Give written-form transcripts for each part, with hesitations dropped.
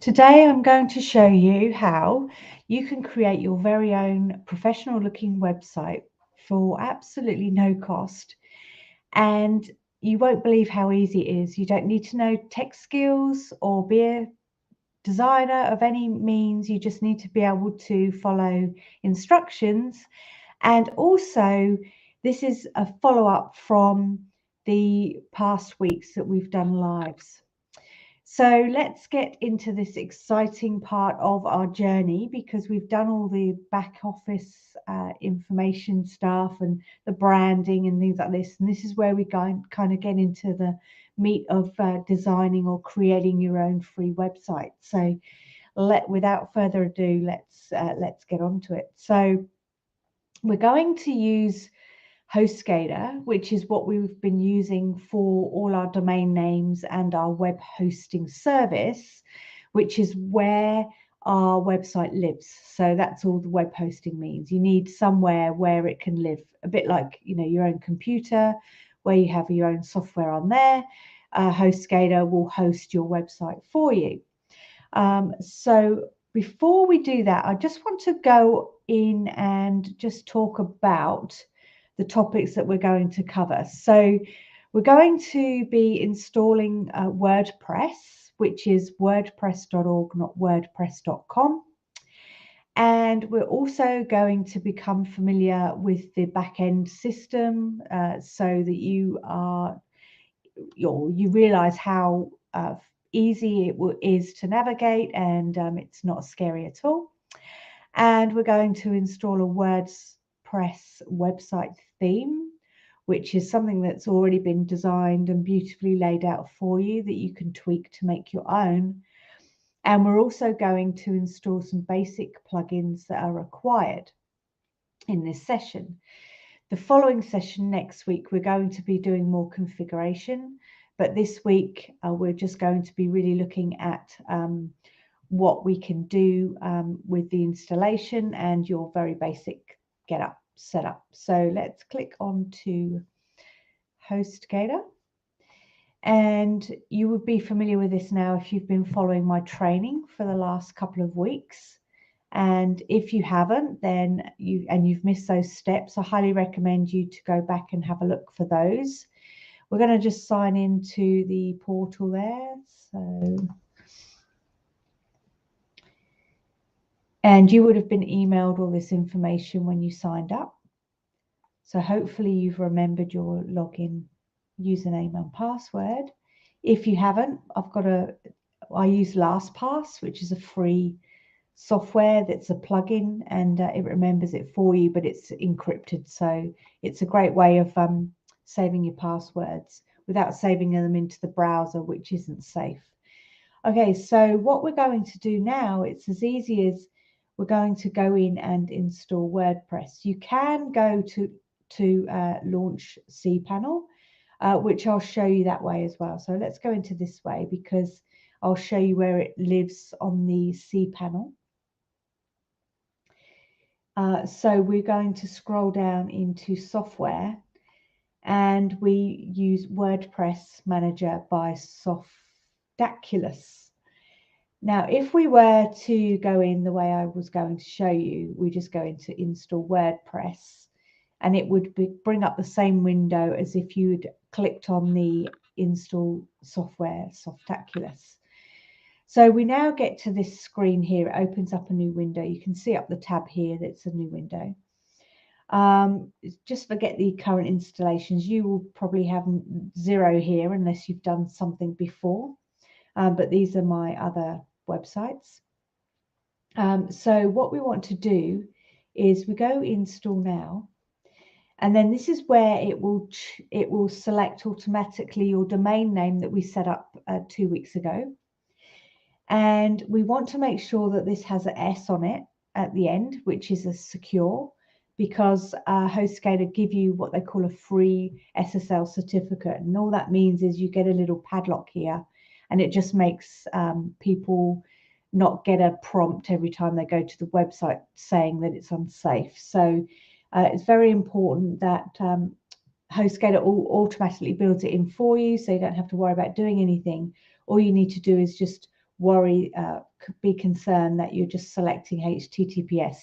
Today I'm going to show you how you can create your very own professional looking website for absolutely no cost, and you won't believe how easy it is. You don't need to know tech skills or be a designer of any means. You just need to be able to follow instructions. And also, this is a follow-up from the past weeks that we've done lives. So let's get into this exciting part of our journey, because we've done all the back office information stuff and the branding and things like this. And this is where we kind of get into the meat of designing or creating your own free website. So without further ado, let's get on to it. So we're going to use HostGator, which is what we've been using for all our domain names and our web hosting service, which is where our website lives. So that's all the web hosting means. You need somewhere where it can live, a bit like, your own computer, where you have your own software on there. HostGator will host your website for you. So before we do that, I just want to go in and just talk about the topics that we're going to cover. So we're going to be installing WordPress, which is wordpress.org, not wordpress.com. And we're also going to become familiar with the back-end system, so that you realize how easy it is to navigate, and it's not scary at all. And we're going to install a WordPress website theme, which is something that's already been designed and beautifully laid out for you that you can tweak to make your own. And we're also going to install some basic plugins that are required in this session. The following session next week, we're going to be doing more configuration, but this week we're just going to be really looking at what we can do with the installation and your very basic setup. So let's click on to HostGator. And you would be familiar with this now if you've been following my training for the last couple of weeks. And if you haven't, then you've missed those steps, I highly recommend you to go back and have a look for those. We're going to just sign into the portal there. And you would have been emailed all this information when you signed up. So hopefully you've remembered your login username and password. If you haven't, I use LastPass, which is a free software that's a plugin, and it remembers it for you, but it's encrypted. So it's a great way of saving your passwords without saving them into the browser, which isn't safe. Okay, so what we're going to do now, it's as easy as we're going to go in and install WordPress. You can go to launch cPanel, which I'll show you that way as well. So let's go into this way, because I'll show you where it lives on the cPanel. So we're going to scroll down into software, and we use WordPress Manager by Softaculous. Now, if we were to go in the way I was going to show you, we just go into install WordPress, and it would bring up the same window as if you'd clicked on the install software Softaculous. So we now get to this screen here. It opens up a new window. You can see up the tab here that's a new window. Just forget the current installations. You will probably have 0 here unless you've done something before. But these are my other websites. So what we want to do is we go install now. And then this is where it will select automatically your domain name that we set up 2 weeks ago. And we want to make sure that this has an S on it at the end, which is a secure, because HostGator give you what they call a free Ssl certificate. And all that means is you get a little padlock here, and it just makes people not get a prompt every time they go to the website saying that it's unsafe. So it's very important that HostGator automatically builds it in for you, so you don't have to worry about doing anything. All you need to do is just be concerned that you're just selecting HTTPS,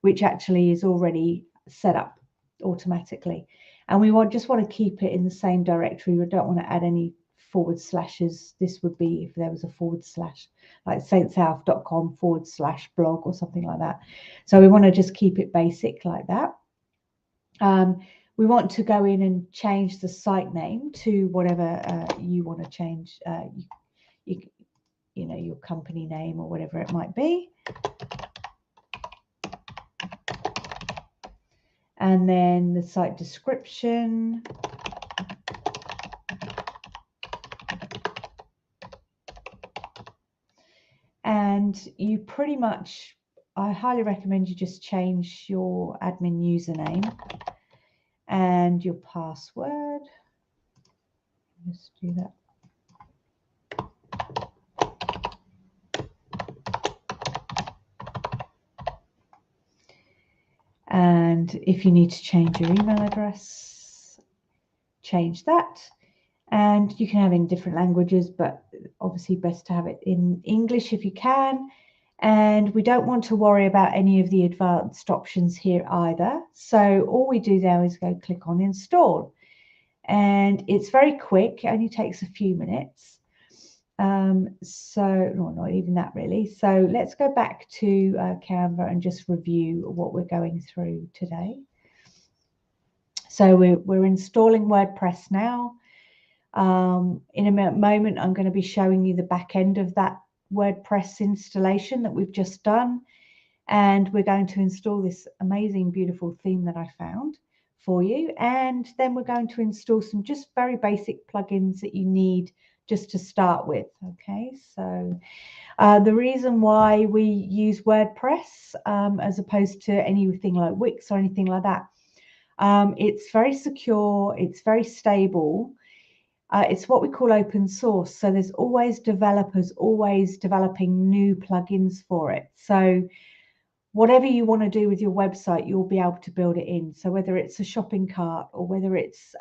which actually is already set up automatically. And we just want to keep it in the same directory. We don't want to add any forward slashes. This would be if there was a forward slash, like saintsouth.com/blog or something like that. So we want to just keep it basic like that. We want to go in and change the site name to whatever you want to change. You know, your company name or whatever it might be. And then the site description. And you pretty much, I highly recommend you just change your admin username and your password. Let's do that. And if you need to change your email address, change that. And you can have it in different languages, but obviously best to have it in English if you can. And we don't want to worry about any of the advanced options here either. So all we do now is go click on install. And it's very quick, it only takes a few minutes. No, not even that really. So let's go back to Canva and just review what we're going through today. So we're installing WordPress now. In a moment, I'm going to be showing you the back end of that WordPress installation that we've just done. And we're going to install this amazing, beautiful theme that I found for you. And then we're going to install some just very basic plugins that you need just to start with. Okay, so the reason why we use WordPress as opposed to anything like Wix or anything like that, it's very secure, it's very stable. It's what we call open source. So there's always developers always developing new plugins for it. So whatever you want to do with your website, you'll be able to build it in. So whether it's a shopping cart or whether it's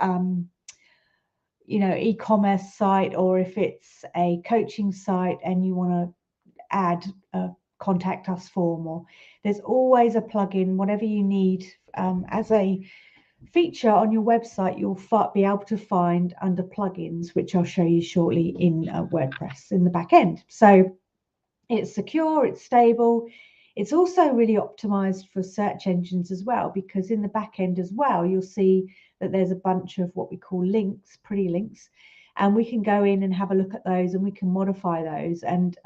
you know, e-commerce site, or if it's a coaching site and you want to add a contact us form, or there's always a plugin, whatever you need as a feature on your website, you'll be able to find under plugins, which I'll show you shortly in WordPress in the back end. So it's secure, it's stable. It's also really optimized for search engines as well, because in the back end as well, you'll see that there's a bunch of what we call links, pretty links, and we can go in and have a look at those and we can modify those, and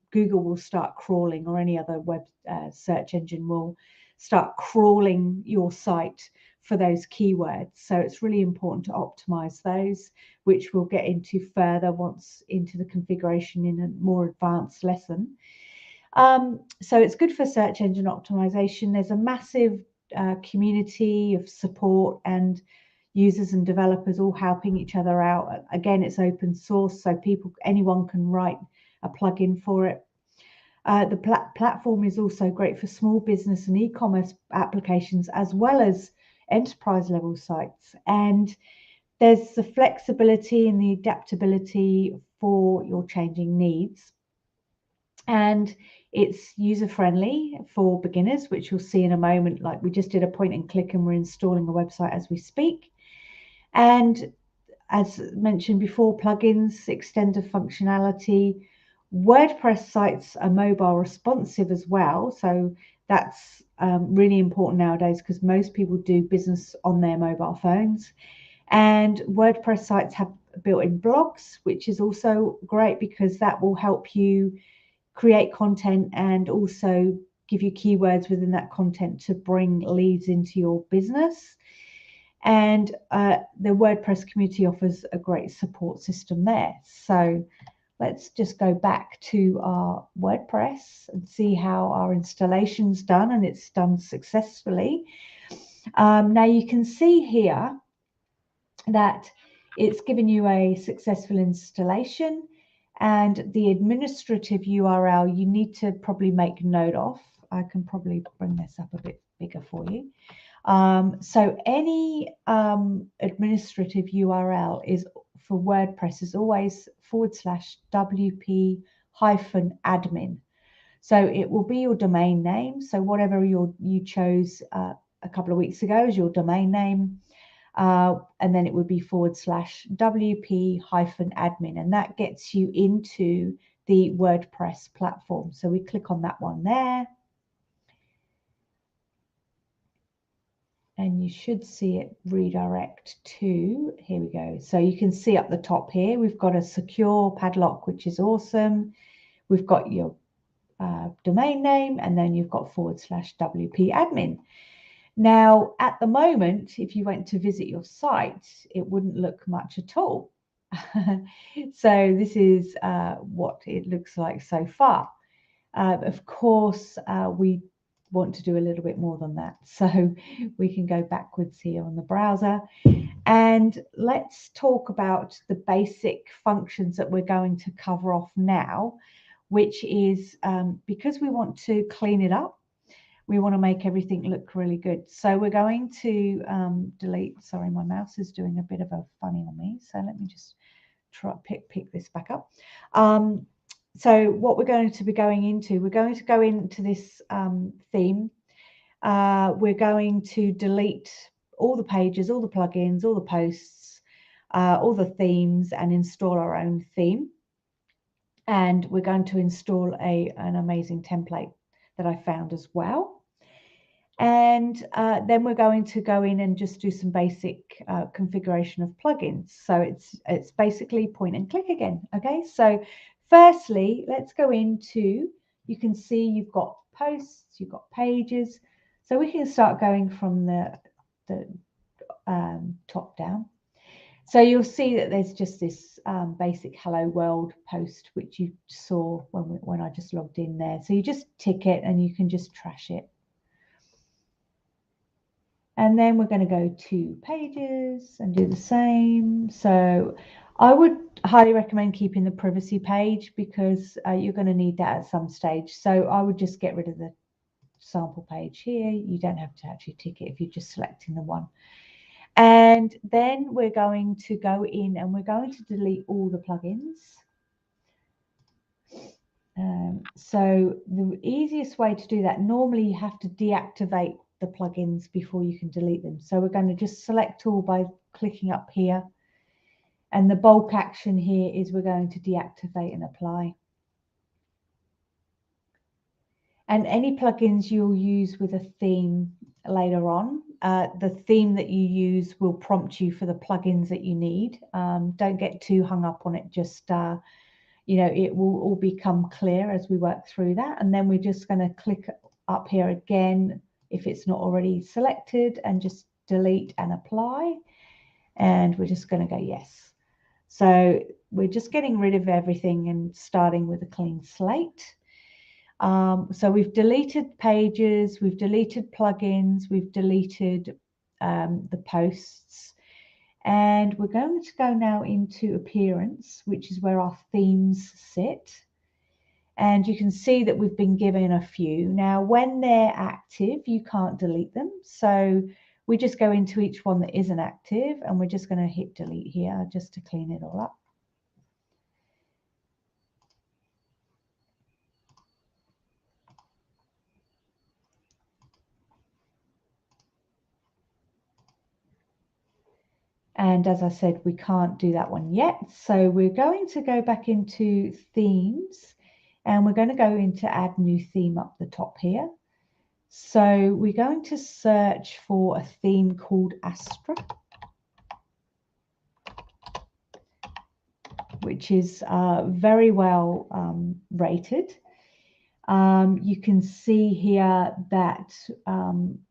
Google will start crawling, or any other web search engine will start crawling your site for those keywords. So it's really important to optimize those, which we'll get into further once into the configuration in a more advanced lesson. So it's good for search engine optimization. There's a massive community of support and users and developers all helping each other out. Again, it's open source, so anyone can write a plugin for it. The platform is also great for small business and e-commerce applications, as well as enterprise level sites. And there's the flexibility and the adaptability for your changing needs. And it's user-friendly for beginners, which you'll see in a moment. Like we just did a point and click and we're installing a website as we speak. And as mentioned before, plugins, extended functionality. WordPress sites are mobile responsive as well. So that's really important nowadays, because most people do business on their mobile phones. And WordPress sites have built-in blogs, which is also great because that will help you create content and also give you keywords within that content to bring leads into your business. And the WordPress community offers a great support system there. So let's just go back to our WordPress and see how our installation's done, and it's done successfully. Now you can see here that it's given you a successful installation, and the administrative URL you need to probably make note of. I can probably bring this up a bit bigger for you. So any administrative URL is for WordPress is always /WP WP-admin. So it will be your domain name. So whatever you chose a couple of weeks ago as your domain name, and then it would be / WP-admin, and that gets you into the WordPress platform. So we click on that one there, and you should see it redirect to, here we go. So you can see up the top here, we've got a secure padlock, which is awesome. We've got your domain name, and then you've got / WP-admin. Now, at the moment, if you went to visit your site, it wouldn't look much at all. So this is what it looks like so far. Of course, we want to do a little bit more than that. So we can go backwards here on the browser, and let's talk about the basic functions that we're going to cover off now, which is because we want to clean it up. We want to make everything look really good. So we're going to delete, sorry, my mouse is doing a bit of a funny on me. So let me just try pick this back up. So what we're going to be going into, we're going to go into this theme. We're going to delete all the pages, all the plugins, all the posts, all the themes, and install our own theme. And we're going to install an amazing template that I found as well. And then we're going to go in and just do some basic configuration of plugins. So it's basically point and click again. Okay, so firstly, let's go into, you can see you've got posts, you've got pages. So we can start going from the top down. So you'll see that there's just this basic hello world post, which you saw when I just logged in there. So you just tick it and you can just trash it. And then we're going to go to pages and do the same. So I would highly recommend keeping the privacy page because you're going to need that at some stage. So I would just get rid of the sample page here. You don't have to actually tick it if you're just selecting the one. And then we're going to go in and we're going to delete all the plugins. So the easiest way to do that, normally you have to deactivate the plugins before you can delete them. So we're going to just select all by clicking up here. And the bulk action here is we're going to deactivate and apply. And any plugins you'll use with a theme later on, the theme that you use will prompt you for the plugins that you need. Don't get too hung up on it. Just, it will all become clear as we work through that. And then we're just going to click up here again, if it's not already selected, and just delete and apply. And we're just going to go yes. So we're just getting rid of everything and starting with a clean slate. So we've deleted pages, we've deleted plugins, we've deleted the posts, and we're going to go now into appearance, which is where our themes sit. And you can see that we've been given a few. Now, when they're active, you can't delete them. So we just go into each one that isn't active, and we're just going to hit delete here just to clean it all up. And as I said, we can't do that one yet. So we're going to go back into themes, and we're going to go into add new theme up the top here. So we're going to search for a theme called Astra, which is very well rated. You can see here that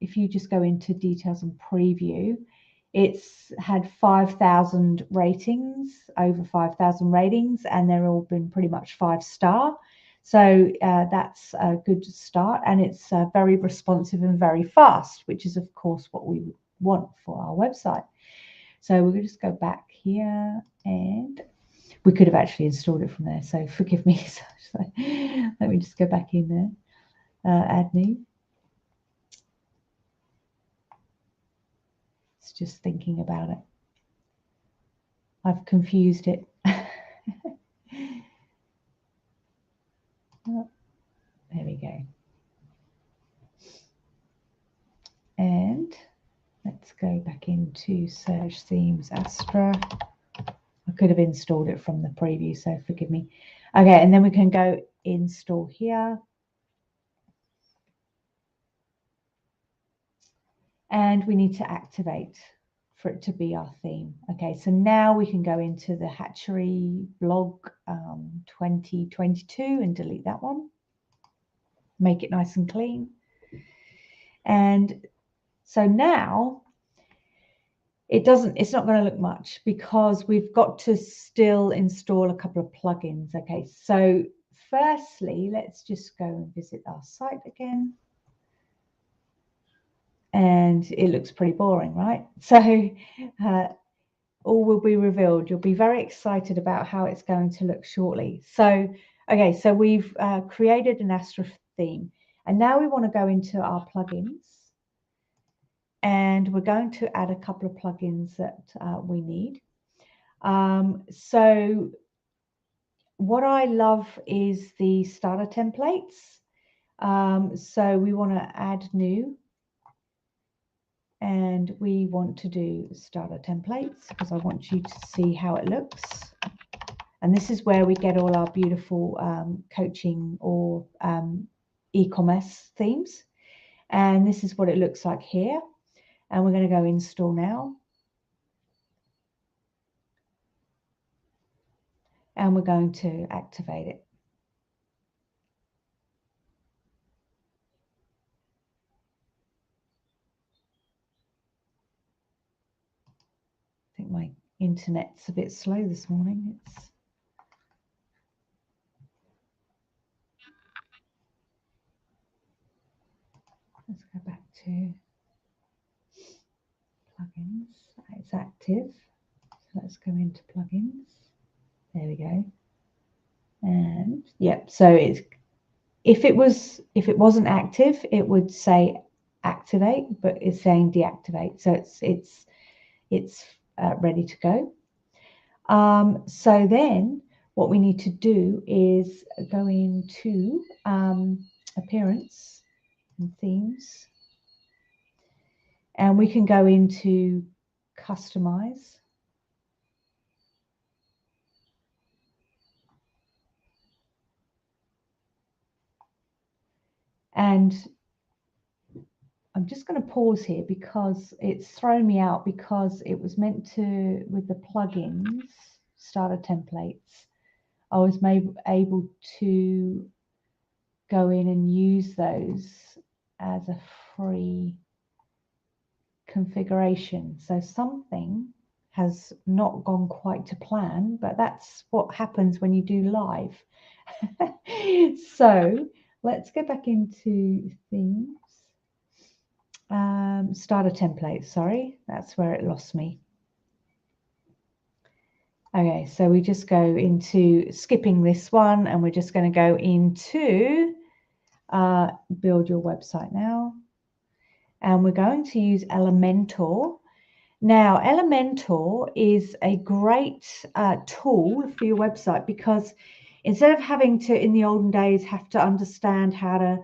if you just go into details and preview, it's had 5,000 ratings, over 5,000 ratings, and they're all been pretty much 5-star. So that's a good start, and it's very responsive and very fast, which is of course what we want for our website. So we're going to just go back here, and we could have actually installed it from there, so forgive me. So let me just go back in there, add new. It's just thinking about it. I've confused it. to search themes Astra. I could have installed it from the preview, so forgive me. Okay, and then we can go install here. And we need to activate for it to be our theme. Okay, so now we can go into the Hatchery blog 2022 and delete that one. Make it nice and clean. And so now it's not going to look much because we've got to still install a couple of plugins. Okay, so firstly, let's just go and visit our site again. And it looks pretty boring, right? So all will be revealed. You'll be very excited about how it's going to look shortly. So, okay, so we've created an Astra theme. And now we want to go into our plugins. And we're going to add a couple of plugins that we need. So what I love is the starter templates. So we want to add new. And we want to do starter templates because I want you to see how it looks. And this is where we get all our beautiful coaching or e-commerce themes. And this is what it looks like here. And we're going to go install now. And we're going to activate it. I think my internet's a bit slow this morning. Let's go back to plugins. It's active. So let's go into plugins. There we go. And yep, so it's if it wasn't active, it would say activate, but it's saying deactivate. So it's ready to go. So then what we need to do is go into appearance and themes, and we can go into customize. And I'm just going to pause here because it's thrown me out because it was meant to, with the plugins, starter templates, I was able to go in and use those as a free configuration. So something has not gone quite to plan, but that's what happens when you do live. So let's go back into themes. Starter templates, sorry, that's where it lost me. Okay, so we just go into skipping this one and we're just going to go into build your website now. And we're going to use Elementor. Now, Elementor is a great tool for your website because instead of having to, in the olden days, have to understand how to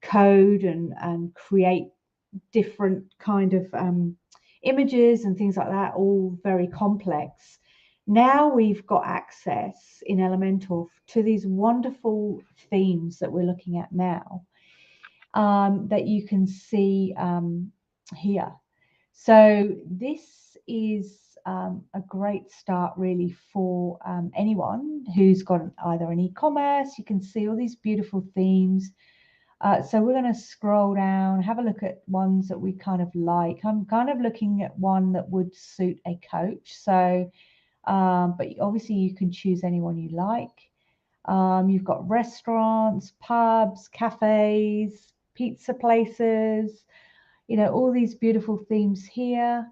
code and create different kind of images and things like that, all very complex. Now we've got access in Elementor to these wonderful themes that we're looking at now that you can see here. So this is a great start really for anyone who's got either an e-commerce. You can see all these beautiful themes. So we're going to scroll down, have a look at ones that we kind of like. I'm kind of looking at one that would suit a coach. So, but obviously you can choose anyone you like. You've got restaurants, pubs, cafes, pizza places, you know, all these beautiful themes here.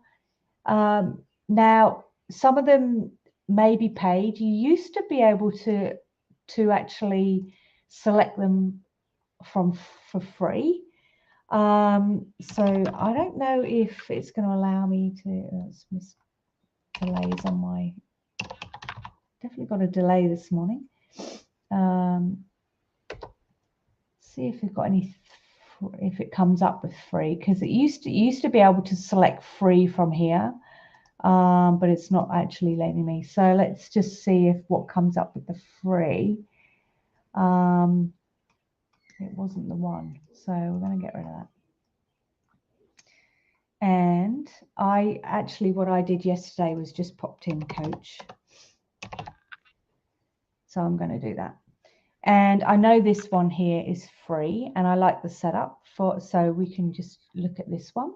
Now, some of them may be paid. You used to be able to actually select them for free. So I don't know if it's going to allow me to miss delays on my, definitely got a delay this morning. See if we've got any, if it comes up with free, because it used to be able to select free from here. but it's not actually letting me. So let's just see if what comes up with the free. It wasn't the one, so we're going to get rid of that. And what I did yesterday was just popped in coach. So I'm going to do that. And I know this one here is free, and I like the setup for, so we can just look at this one.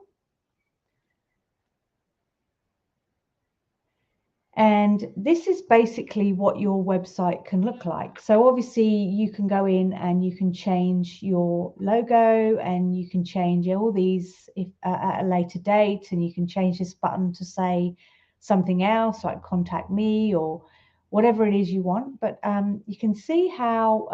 And this is basically what your website can look like. So obviously you can go in and you can change your logo, and you can change all these at a later date, and you can change this button to say something else like contact me or whatever it is you want. But you can see how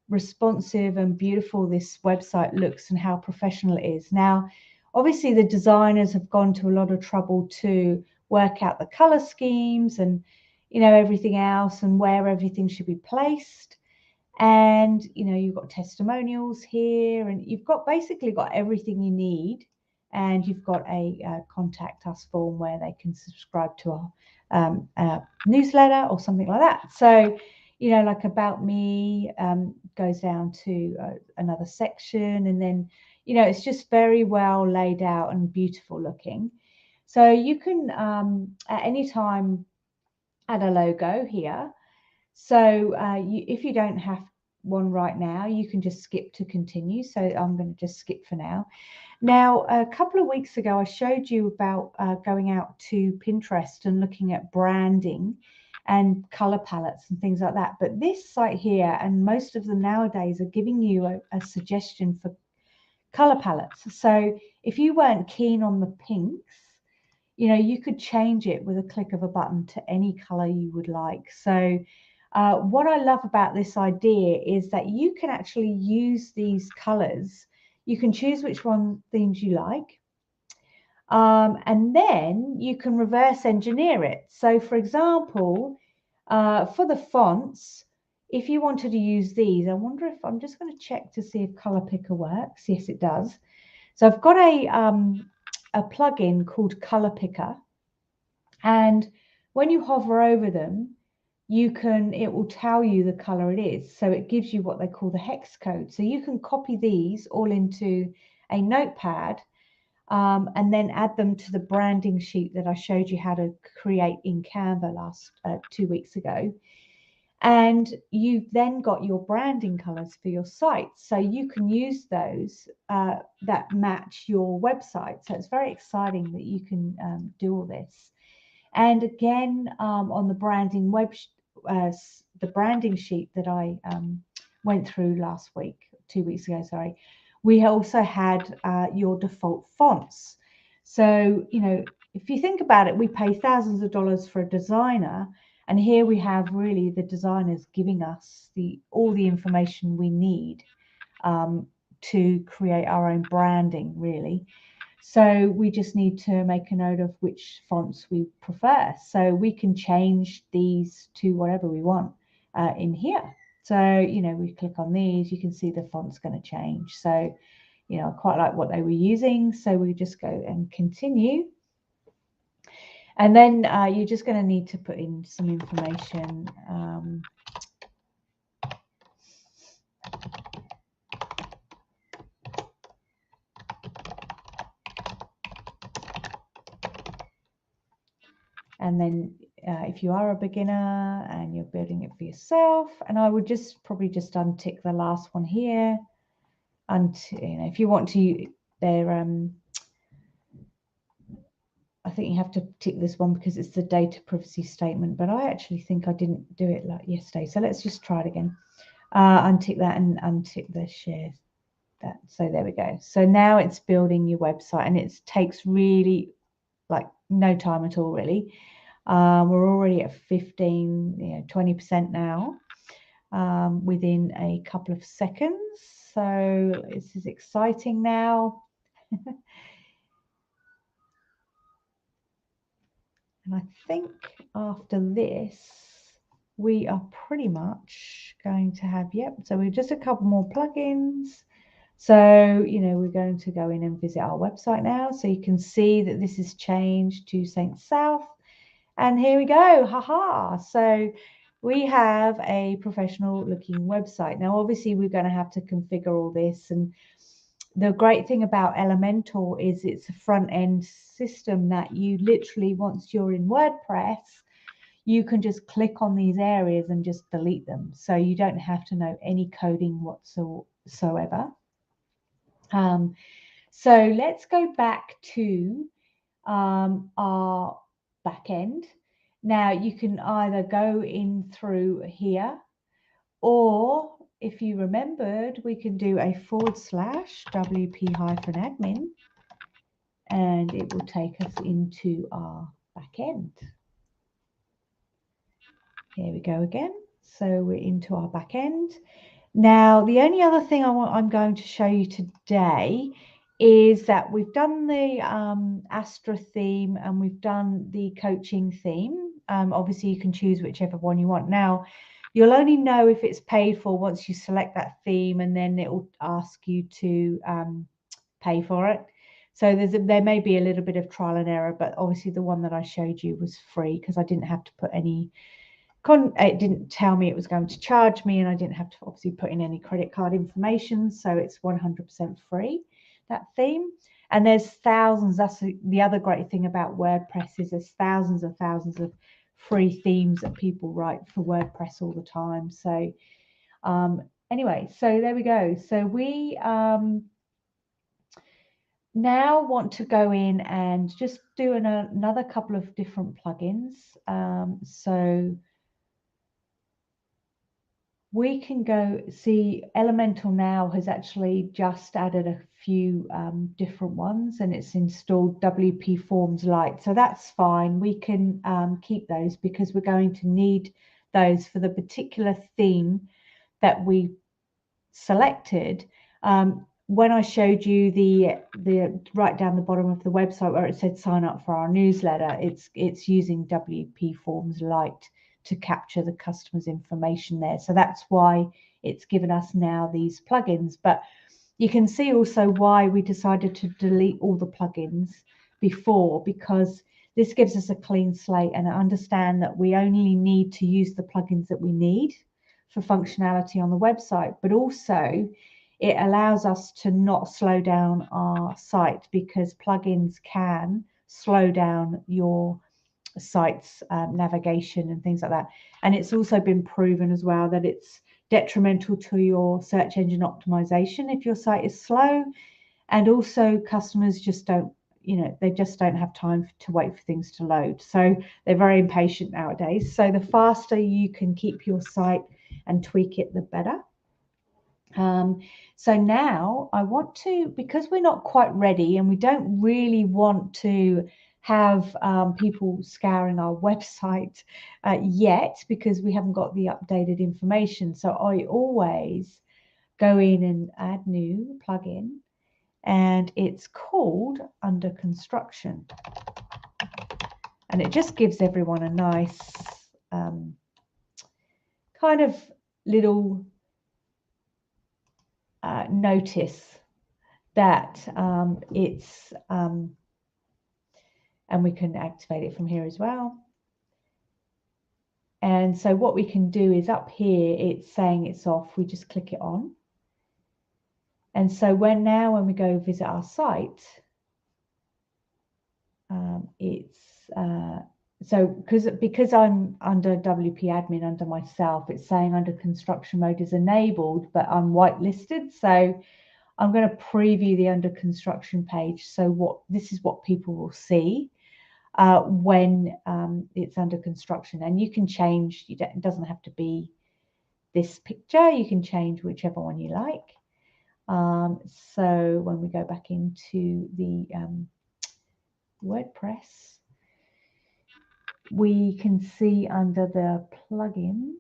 responsive and beautiful this website looks and how professional it is. Now, obviously the designers have gone to a lot of trouble to work out the color schemes and, you know, everything else and where everything should be placed. And, you know, you've got testimonials here, and you've got basically got everything you need. And you've got a contact us form where they can subscribe to our newsletter or something like that. So, you know, like about me goes down to another section, and then, you know, it's just very well laid out and beautiful looking. So you can at any time add a logo here. So if you don't have one right now, you can just skip to continue. So I'm going to just skip for now. Now, a couple of weeks ago, I showed you about going out to Pinterest and looking at branding and color palettes and things like that. But this site here, and most of them nowadays, are giving you a suggestion for color palettes. So if you weren't keen on the pinks, you know, you could change it with a click of a button to any color you would like. So what I love about this idea is that you can actually use these colors. You can choose which themes you like. And then you can reverse engineer it. So for example, for the fonts, if you wanted to use these, I wonder if I'm just going to check to see if Color Picker works. Yes, it does. So I've got a plugin called Color Picker, and when you hover over them, it will tell you the color it is. So it gives you what they call the hex code. So you can copy these all into a notepad and then add them to the branding sheet that I showed you how to create in Canva 2 weeks ago. And you've then got your branding colors for your site. So you can use those that match your website. So it's very exciting that you can do all this. And again, on the branding the branding sheet that I went through 2 weeks ago, sorry, we also had your default fonts. So, you know, if you think about it, we pay thousands of dollars for a designer, and here we have really the designers giving us all the information we need to create our own branding, really. So we just need to make a note of which fonts we prefer. So we can change these to whatever we want in here. So, you know, we click on these, you can see the font's going to change. So, you know, I quite like what they were using. So we just go and continue. And then you're just going to need to put in some information. And then if you are a beginner and you're building it for yourself, and I would probably just untick the last one here. And you know, if you want to, I think you have to tick this one because it's the data privacy statement, but I actually think I didn't do it like yesterday. So let's just try it again. Untick that and untick the share. So there we go. So now it's building your website, and it takes really like no time at all, really. We're already at 20% now within a couple of seconds. So this is exciting now. And I think after this, we are pretty much going to have, so we're just a couple more plugins. So, you know, we're going to go in and visit our website now. So you can see that this is changed to St. South. And here we go, haha. So we have a professional looking website. Now, obviously, we're going to have to configure all this. And the great thing about Elementor is it's a front end system that you literally, once you're in WordPress, you can just click on these areas and just delete them. So you don't have to know any coding whatsoever. So let's go back to our back end. Now you can either go in through here, or if you remembered, we can do a / wp-admin, and it will take us into our back end. Here we go again. So we're into our back end. Now, the only other thing I'm going to show you today is that we've done the Astra theme and we've done the coaching theme. Obviously, you can choose whichever one you want. Now, you'll only know if it's paid for once you select that theme, and then it will ask you to pay for it. So there may be a little bit of trial and error, but obviously the one that I showed you was free because I didn't have to put any it didn't tell me it was going to charge me, and I didn't have to obviously put in any credit card information. So it's 100% free, that theme. And there's thousands. That's the other great thing about WordPress is there's thousands and thousands of free themes that people write for WordPress all the time. So anyway, so there we go. So we now want to go in and just do another couple of different plugins. So we can go see Elementor now has actually just added a few different ones, and it's installed WP Forms Lite. So that's fine. We can keep those because we're going to need those for the particular theme that we selected. When I showed you the right down the bottom of the website where it said sign up for our newsletter, it's using WP Forms Lite to capture the customer's information there. So that's why it's given us now these plugins. But you can see also why we decided to delete all the plugins before, because this gives us a clean slate and understand that we only need to use the plugins that we need for functionality on the website, but also it allows us to not slow down our site, because plugins can slow down your site's navigation and things like that. And it's also been proven as well that it's detrimental to your search engine optimization if your site is slow. And also customers just don't, they just don't have time to wait for things to load. So they're very impatient nowadays. So the faster you can keep your site and tweak it, the better. So now I want to, because we're not quite ready and we don't really want to have people scouring our website yet, because we haven't got the updated information. So I always go in and add new plugin, and it's called Under Construction. And it just gives everyone a nice kind of little notice that it's and we can activate it from here as well. And so what we can do is up here, it's saying it's off. We just click it on. And so when we go visit our site, it's so because I'm under WP admin under myself, it's saying under construction mode is enabled, but I'm whitelisted. So I'm going to preview the under construction page. So this is what people will see when it's under construction. And you can change, it doesn't have to be this picture. You can change whichever one you like. So when we go back into the WordPress, we can see under the plugins,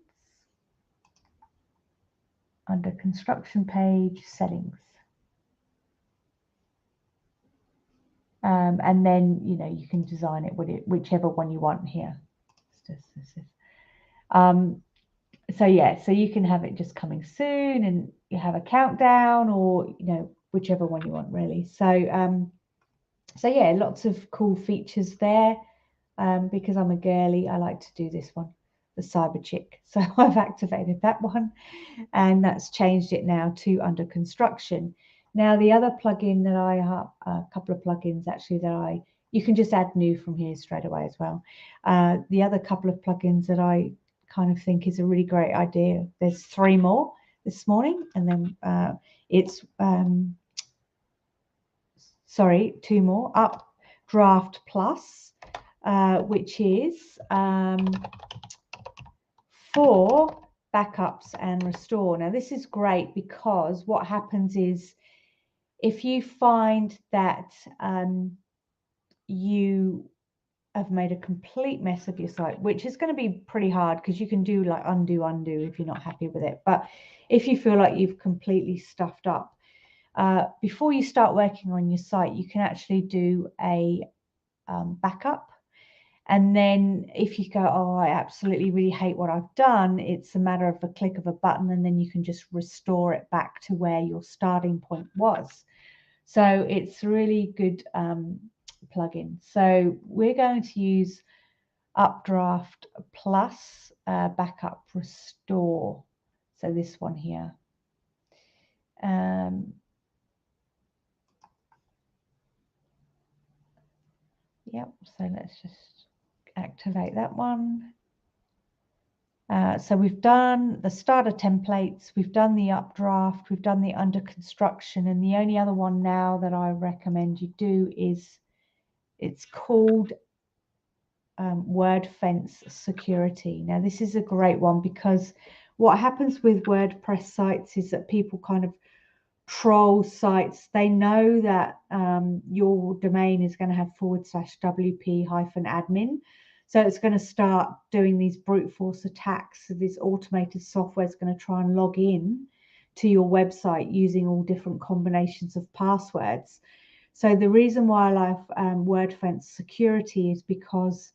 under construction page settings. And then, you can design it with whichever one you want here. So yeah, so you can have it just coming soon, and you have a countdown, or whichever one you want really. So so yeah, lots of cool features there. Because I'm a girly, I like to do this one, the Cyber Chick. So I've activated that one, and that's changed it now to under construction. Now the other plugin that I have, a couple of plugins actually that you can just add new from here straight away as well. The other couple of plugins that I kind of think is a really great idea. There's 3 more this morning, and then it's sorry, 2 more. Updraft Plus, which is for backups and restore. Now this is great because what happens is if you find that you have made a complete mess of your site, which is going to be pretty hard because you can do like undo if you're not happy with it. But if you feel like you've completely stuffed up, before you start working on your site, you can actually do a backup. And then if you go, oh, I absolutely really hate what I've done, it's a matter of the click of a button, and then you can just restore it back to where your starting point was. So it's a really good plugin. So we're going to use Updraft Plus Backup Restore. So this one here. Yep, so let's just activate that one. So we've done the starter templates, we've done the updraft, we've done the under construction, and the only other one now that I recommend you do is it's called WordFence Security. Now this is a great one because what happens with WordPress sites is that people kind of troll sites. They know that your domain is going to have /wp-admin. So it's going to start doing these brute force attacks. So this automated software is going to try and log in to your website using all different combinations of passwords. So the reason why I like WordFence Security is because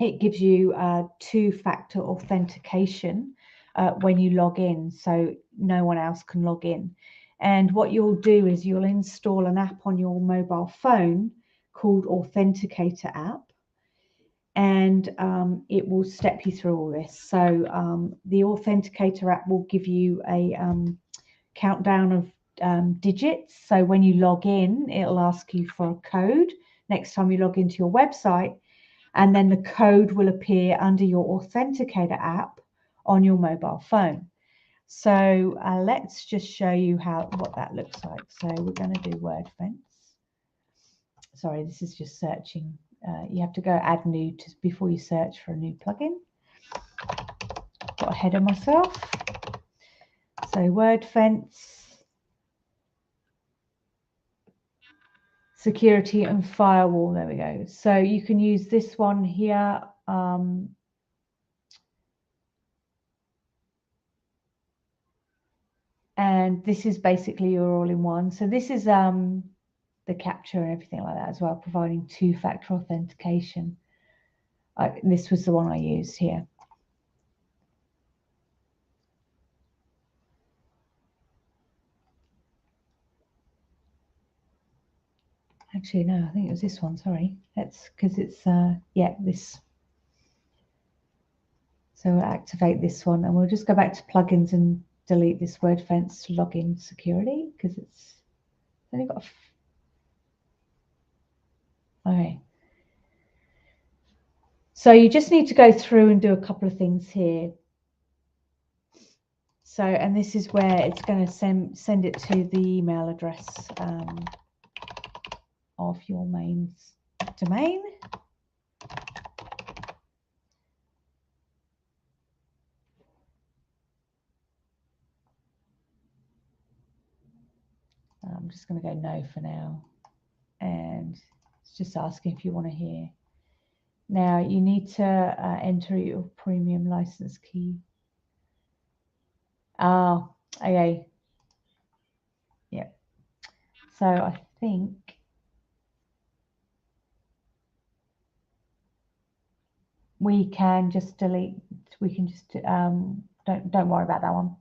it gives you 2-factor authentication when you log in, so no one else can log in. And what you'll do is you'll install an app on your mobile phone called HostGator app, and it will step you through all this. So the HostGator app will give you a countdown of digits. So when you log in, it'll ask you for a code next time you log into your website, and then the code will appear under your HostGator app on your mobile phone. So let's just show you what that looks like. So we're going to do WordFence. Sorry, this is just searching. You have to go add new before you search for a new plugin. Got ahead of myself. So WordFence, security and firewall. There we go. So you can use this one here. And this is basically your all-in-one. So this is the capture and everything like that as well, providing 2-factor authentication. This was the one I used here. Actually, no, I think it was this one. Sorry, that's because it's yeah, this. So we'll activate this one, and we'll just go back to plugins and delete this WordFence login security because it's only got okay. So you just need to go through and do a couple of things here. So, and this is where it's going to send it to the email address of your main domain. I'm just going to go no for now, and it's just asking if you want to hear. Now you need to enter your premium license key. Okay. Yep. So I think we can just delete, we can just, don't worry about that one.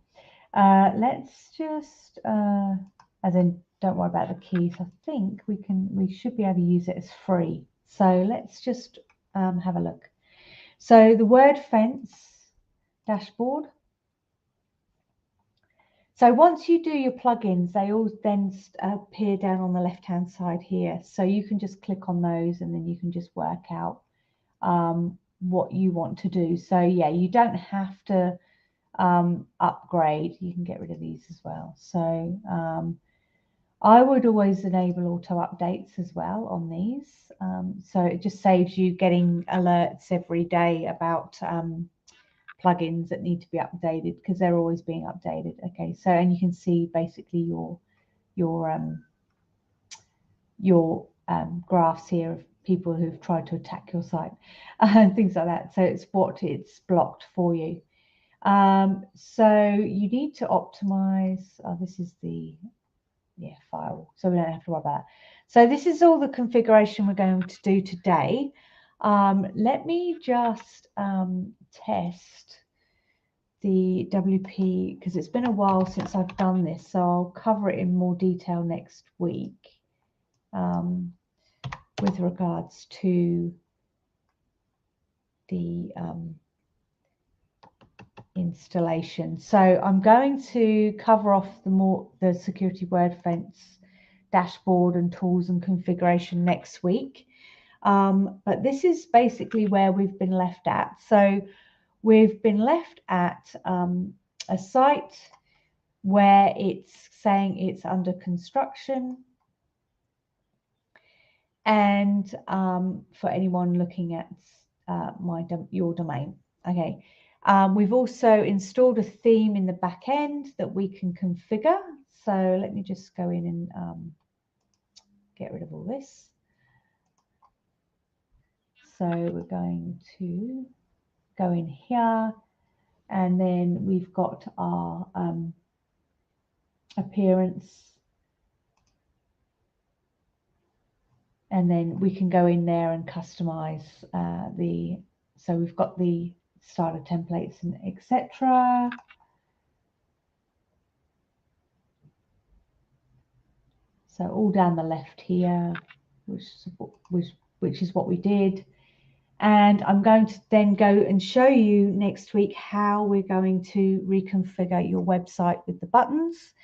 Let's just, as in, don't worry about the keys. I think we should be able to use it as free. So let's just have a look. So the WordFence dashboard. So once you do your plugins, they all then appear down on the left-hand side here. So you can just click on those and then you can just work out what you want to do. So yeah, you don't have to upgrade. You can get rid of these as well. So I would always enable auto updates as well on these. So it just saves you getting alerts every day about plugins that need to be updated, because they're always being updated. Okay, so and you can see basically your graphs here of people who've tried to attack your site and things like that. So it's what it's blocked for you. So you need to optimize. This is the file, so we don't have to worry about that. So this is all the configuration we're going to do today. Let me just test the WP, because it's been a while since I've done this, so I'll cover it in more detail next week with regards to the installation. So I'm going to cover off the security WordFence dashboard and tools and configuration next week. But this is basically where we've been left at. So we've been left at a site where it's saying it's under construction. And for anyone looking at your domain. Okay. We've also installed a theme in the back end that we can configure. So let me just go in and get rid of all this. So we're going to go in here, and then we've got our appearance, and then we can go in there and customize so we've got the starter templates and etc. So all down the left here, which is what we did. And I'm going to then go and show you next week how we're going to reconfigure your website with the buttons,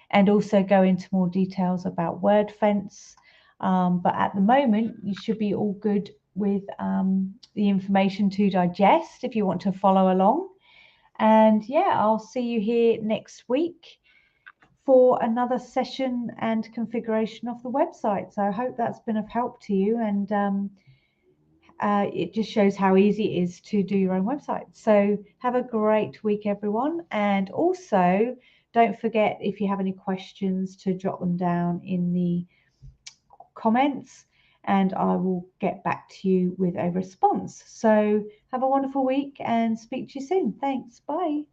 and also go into more details about WordFence. But at the moment, you should be all good with the information to digest if you want to follow along. And yeah, I'll see you here next week for another session and configuration of the website. So I hope that's been of help to you, and it just shows how easy it is to do your own website. So have a great week, everyone. And also, don't forget, if you have any questions, to jot them down in the comments, and I will get back to you with a response. So have a wonderful week and speak to you soon. Thanks. Bye.